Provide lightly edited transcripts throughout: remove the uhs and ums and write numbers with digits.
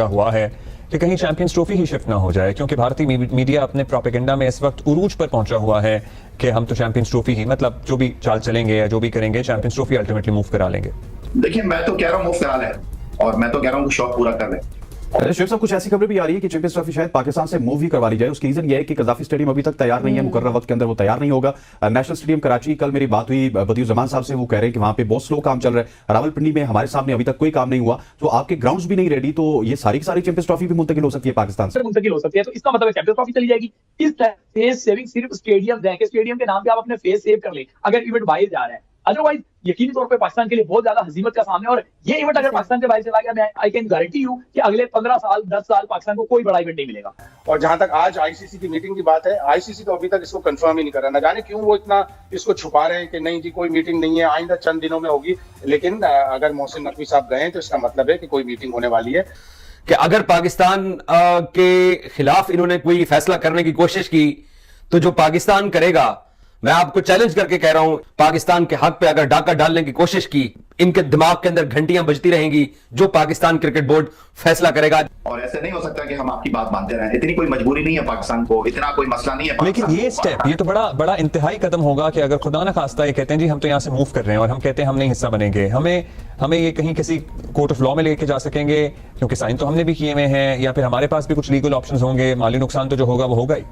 हुआ है कि कहीं चैंपियंस ट्रॉफी ही शिफ्ट ना हो जाए, क्योंकि भारतीय मीडिया अपने प्रोपेगेंडा में इस वक्त उरूज पर पहुंचा हुआ है कि हम तो चैंपियंस ट्रॉफी ही, मतलब जो भी चाल चलेंगे या जो भी करेंगे चैंपियंस ट्रॉफी अल्टीमेटली मूव करा लेंगे। देखिए, मैं तो कह रहा हूँ मूव करा लें, और मैं तो कह रहा हूँ शौक पूरा कर लें। शेख साहब, कुछ ऐसी खबरें भी आ रही है कि चैंपियंस ट्रॉफी शायद पाकिस्तान से मूव ही करवा ली जाए। उसकी रीजन ये है कि कज़ाफी स्टेडियम अभी तक तैयार नहीं है, मुकर्रर वक्त के अंदर वो तैयार नहीं होगा। नेशनल स्टेडियम कराची, कल मेरी बात हुई बदियुज़्ज़मान साहब से, वो कह रहे हैं कि वहां पे बहुत स्लो काम चल रहा है। रावलपिंडी में हमारे सामने अभी तक कोई काम नहीं हुआ, तो आपके ग्राउंड्स भी नहीं रेडी, तो ये सारी की सारी चैंपियंस ट्रॉफी भी मुंतकिल हो सकती है पाकिस्तान से। मुंतकिल हो सकती है, तो इसका मतलब चैंपियंस ट्रॉफी चली जाएगी। इस फेस सेविंग सिर्फ स्टेडियम है कि स्टेडियम के नाम पे आप अपने फेस सेव कर ले अगर इवेंट बाहर जा रहा है। अदरवाइज यकीनी तौर पे पाकिस्तान के लिए बहुत ज्यादा हजीमत का सामना है। और ये इवेंट अगर पाकिस्तान से बाहर चला गया, मैं आई कैन गारंटी यू कि अगले 15 साल 10 साल पाकिस्तान को कोई बड़ा इवेंट नहीं मिलेगा। और जहां तक आज आईसीसी की मीटिंग की बात है, आईसीसी तो अभी तक इसको कंफर्म ही नहीं कर रहा। न जाने क्यों वो इतना इसको छुपा रहे हैं कि नहीं जी कोई मीटिंग नहीं है, आइंदा चंद दिनों में होगी। लेकिन अगर मोहसिन नकवी साहब गए तो इसका मतलब है कि कोई मीटिंग होने वाली है। कि अगर पाकिस्तान के खिलाफ इन्होंने कोई फैसला करने की कोशिश की तो जो पाकिस्तान करेगा, मैं आपको चैलेंज करके कह रहा हूं, पाकिस्तान के हक पे अगर डाका डालने की कोशिश की, इनके दिमाग के अंदर घंटियां बजती रहेंगी। जो पाकिस्तान क्रिकेट बोर्ड फैसला करेगा, और ऐसे नहीं हो सकता कि हम आपकी बात मानते रहें। इतनी कोई मजबूरी नहीं है पाकिस्तान को, इतना कोई मसला नहीं है। लेकिन ये स्टेप, ये तो बड़ा इंतहाई कदम होगा कि अगर खुदा ना खास्ता ये कहते हैं जी हम तो यहाँ से मूव कर रहे हैं और हम कहते हैं हम नहीं हिस्सा बनेंगे, हमें ये कहीं किसी कोर्ट ऑफ लॉ में लेके जा सकेंगे, क्योंकि साइन तो हमने भी किए हुए हैं, या फिर हमारे पास भी कुछ लीगल ऑप्शंस होंगे। माली नुकसान तो जो होगा वो होगा ही।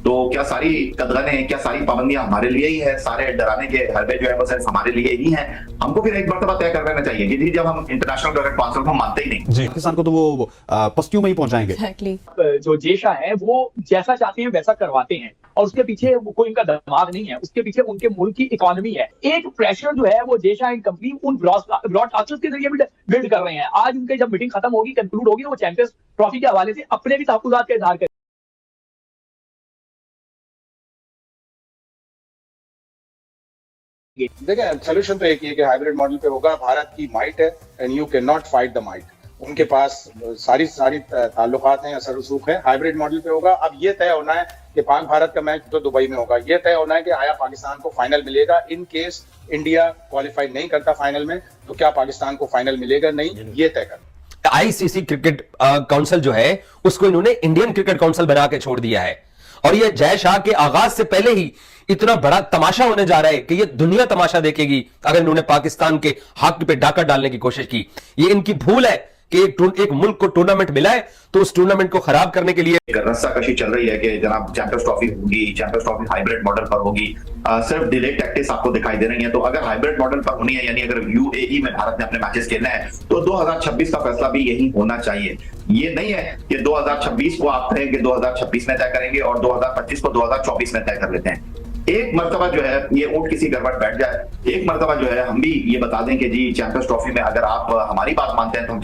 तो क्या सारी कदगने, क्या सारी पाबंदियां हमारे लिए ही है? सारे डराने के हरबे जो है वो सिर्फ हमारे लिए ही हैं? हमको फिर एक मर्तबा तय कर लेना चाहिए कि जी जब हम इंटरनेशनल क्रिकेट काउंसिल को मानते ही नहीं जी, पाकिस्तान को तो वो पस्तियों में ही पहुंचाएंगे। जो जेशा है वो जैसा चाहते हैं वैसा करवाते हैं, और उसके पीछे कोई इनका दिमाग नहीं है, उसके पीछे उनके मुल्क की इकोनॉमी है। एक प्रेशर जो है वो जेशा एंड कंपनी उन ब्रॉडकास्टर्स के जरिए बिल्ड कर रहे हैं। आज उनके जब मीटिंग खत्म होगी, कंक्लूड होगी, वो चैंपियंस ट्रॉफी के हवाले से अपने भी तहफ्फुज़ात का इजहार करें। देखिए, सोल्यूशन तो एक ही है कि हाइब्रिड मॉडल पे होगा। भारत की माइट है and you can not fight the might. उनके पास सारी ताल्लुकात हैं, असर रसूख है। हाइब्रिड मॉडल पे होगा। अब ये तय होना है कि पाक भारत का मैच तो दुबई में होगा। ये तय होना है कि आया पाकिस्तान को फाइनल मिलेगा। इन केस इंडिया क्वालिफाई नहीं करता फाइनल में, तो क्या पाकिस्तान को फाइनल मिलेगा? नहीं, ये तय करना। आईसीसी क्रिकेट काउंसिल जो है उसको इन्होंने इंडियन क्रिकेट काउंसिल बना के छोड़ दिया है। और ये जय शाह के आगाज से पहले ही इतना बड़ा तमाशा होने जा रहा है कि ये दुनिया तमाशा देखेगी अगर इन्होंने पाकिस्तान के हक पे डाका डालने की कोशिश की। ये इनकी भूल है कि एक मुल्क को टूर्नामेंट मिला है तो उस टूर्नामेंट को खराब करने के लिए रस्साकशी चल रही है कि जनाब चैंपियंस ट्रॉफी होगी, चैंपियंस ट्रॉफी हाइब्रिड मॉडल पर होगी। सिर्फ डिले टैक्टिक्स आपको दिखाई दे रही है। तो अगर हाइब्रिड मॉडल पर होनी है, यानी अगर यूएई में भारत ने अपने मैचेस खेलना है, तो 2026 का फैसला भी यही होना चाहिए। ये नहीं है कि 2026 को आप कहें कि 2026 में तय करेंगे और 2025 को 2024 में तय कर लेते हैं। एक मर्तबा जो है ये ऊंट किसी गड़बड़ बैठ जाए, एक मर्तबा जो है हम भी ये बता दें कि जी चैंपियंस ट्रॉफी में अगर आप हमारी बात मानते हैं तो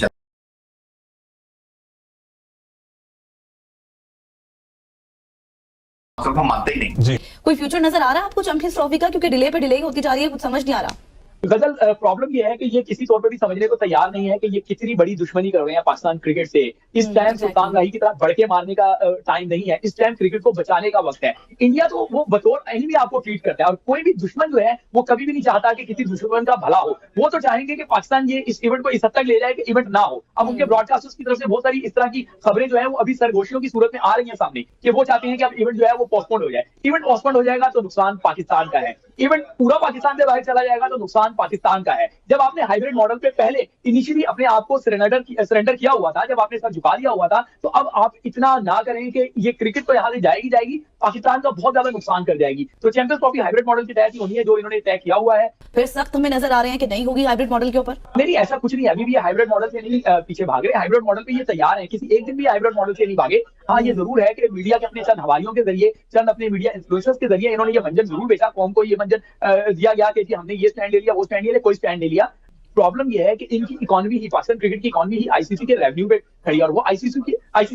हम मानते ही नहीं। जी, कोई फ्यूचर नजर आ रहा है आपको चैंपियंस ट्रॉफी का? क्योंकि डिले पे डिले होती जा रही है, कुछ समझ नहीं आ रहा। गजल, प्रॉब्लम ये है कि ये किसी तौर पे भी समझने को तैयार नहीं है कि ये कितनी बड़ी दुश्मनी कर रहे हैं पाकिस्तान क्रिकेट से। इस टाइम सुल्तान राही की तरह भड़के मारने का टाइम नहीं है। इस टाइम क्रिकेट को बचाने का वक्त है। इंडिया तो वो बतौर एनिमी आपको ट्रीट करता है, और कोई भी दुश्मन जो है वो कभी भी नहीं चाहता कि किसी दुश्मन का भला हो। वो तो चाहेंगे कि पाकिस्तान ये इस इवेंट को इस हद तक ले जाए कि इवेंट ना हो। अब उनके ब्रॉडकास्टर्स की तरफ से बहुत सारी इस तरह की खबरें जो है वो अभी सरगोशियों की सूरत में आ रही है सामने, कि वो चाहते हैं कि अब इवेंट जो है वो पोस्टपोन हो जाए। इवेंट पोस्टपोन हो जाएगा तो नुकसान पाकिस्तान का है। इवेंट पूरा पाकिस्तान से बाहर चला जाएगा तो नुकसान पाकिस्तान का है। जब आपने हाइब्रिड मॉडल पे पहले इनिशियली अपने आप को सरेंडर किया हुआ था, जब आपने सर झुका दिया हुआ था, तो अब आप इतना ना करें कि ये क्रिकेट तो यहाँ से जाएगी, पाकिस्तान का बहुत ज्यादा नुकसान कर जाएगी। तो चैंपियंस ट्रॉफी हाइब्रिड मॉडल की तहत ही होनी है जो इन्होंने तय किया हुआ है। फिर सख्त हमें नजर आ रहे हैं कि नहीं होगी हाइब्रिड मॉडल के ऊपर। नहीं, ऐसा कुछ नहीं है। अभी भी ये हाइब्रिड मॉडल से नहीं पीछे भाग रहे। हाइब्रिड मॉडल पे ये तैयार है, किसी एक दिन भी हाइब्रिड मॉडल से नहीं भागे। हाँ, ये जरूर है कि मीडिया के अपने चंद हवारियों के जरिए, चंद अपने मीडिया इन्फ्लुएंसर्स के जरिए इन्होंने ये मंजर जरूर बेचा। कौम को ये मंजर दिया गया कि हमने ये स्टैंड ले लिया, वो स्टैंड ले लिया, कोई स्टैंड नहीं लिया। प्रॉब्लम यह है कि इनकी इकोनॉमी ही, पाकिस्तान क्रिकेट की इकोनॉमी ही आईसीसी के रेवेन्यू पे खड़ी है, और वो आईसीसी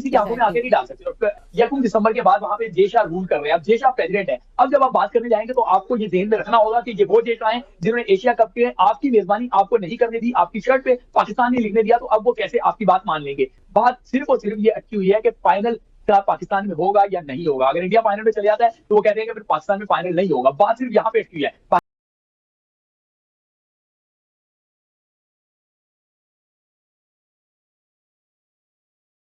की आंखों में आगे नहीं डाल सकते। और 1 दिसंबर के बाद वहां पे जेशा रूल कर रहे हैं। अब जेशा प्रेसिडेंट है। अब जब आप बात करने जाएंगे तो आपको ये ध्यान में रखना होगा कि ये वो जेशा है जिन्होंने एशिया कप के आपकी मेजबानी आपको नहीं करने दी, आपकी शर्ट पे पाकिस्तान ने लिखने दिया, तो अब वो कैसे आपकी बात मान लेंगे? बात सिर्फ और सिर्फ ये अटकी हुई है कि फाइनल क्या पाकिस्तान में होगा या नहीं होगा। अगर इंडिया फाइनल में चले जाता है तो वो कहते हैं कि फिर पाकिस्तान में फाइनल नहीं होगा। बात सिर्फ यहाँ पे अटकी है।